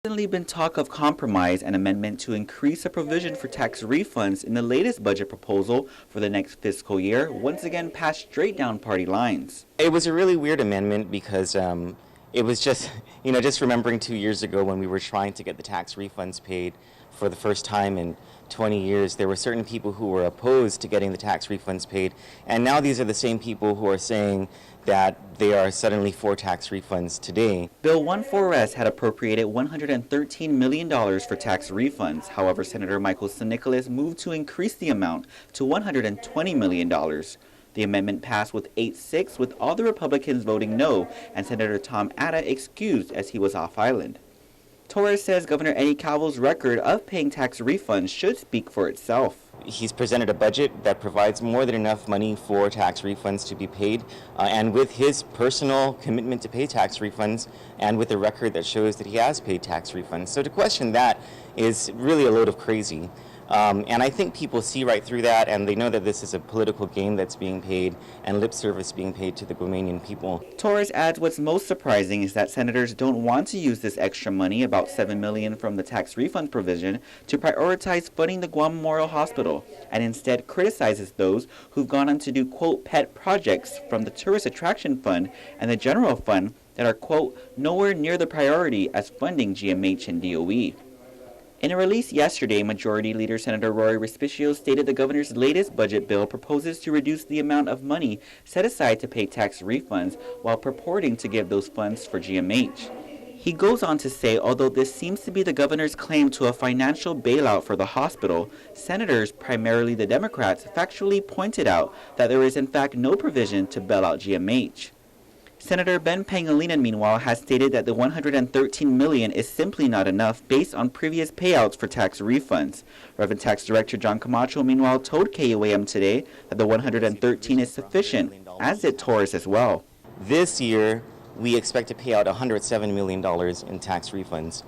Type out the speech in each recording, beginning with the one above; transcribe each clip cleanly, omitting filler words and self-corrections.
Recently been talk of compromise and amendment to increase a provision for tax refunds in the latest budget proposal for the next fiscal year once again passed straight down party lines. It was a really weird amendment because it was just, just remembering 2 years ago when we were trying to get the tax refunds paid for the first time in 20 years, there were certain people who were opposed to getting the tax refunds paid, and now these are the same people who are saying that they are suddenly for tax refunds today. Bill 14S had appropriated $113 million for tax refunds. However, Senator Michael Nicholas moved to increase the amount to $120 million. The amendment passed with 8-6, with all the Republicans voting no, and Senator Tom Atta excused as he was off island. Torres says Governor Eddie Calvo's record of paying tax refunds should speak for itself. He's presented a budget that provides more than enough money for tax refunds to be paid, and with his personal commitment to pay tax refunds and with a record that shows that he has paid tax refunds. So to question that is really a load of crazy. And I think people see right through that, and they know that this is a political game that's being paid and lip service being paid to the Guamanian people. Torres adds what's most surprising is that senators don't want to use this extra money, about $7 million from the tax refund provision, to prioritize funding the Guam Memorial Hospital, and instead criticizes those who've gone on to do, quote, pet projects from the Tourist Attraction Fund and the General Fund that are, quote, nowhere near the priority as funding GMH and DOE. In a release yesterday, Majority Leader Senator Rory Respicio stated the governor's latest budget bill proposes to reduce the amount of money set aside to pay tax refunds while purporting to give those funds for GMH. He goes on to say, although this seems to be the governor's claim to a financial bailout for the hospital, senators, primarily the Democrats, factually pointed out that there is in fact no provision to bail out GMH. Senator Ben Pangilinan, meanwhile, has stated that the $113 million is simply not enough based on previous payouts for tax refunds. Reverend Tax Director John Camacho, meanwhile, told KUAM today that the $113 is sufficient, as did Torres as well. This year, we expect to pay out $107 million in tax refunds.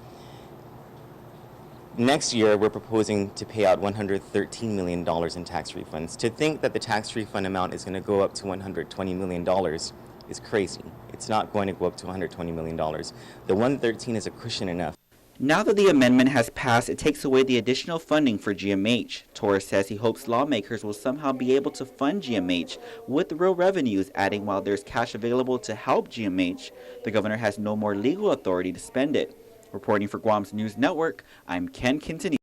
Next year, we're proposing to pay out $113 million in tax refunds. To think that the tax refund amount is going to go up to $120 million is crazy. It's not going to go up to $120 million. The 113 is a cushion enough. Now that the amendment has passed, it takes away the additional funding for GMH. Torres says he hopes lawmakers will somehow be able to fund GMH with real revenues, adding while there's cash available to help GMH, the governor has no more legal authority to spend it. Reporting for Guam's News Network, I'm Ken Quintanilla.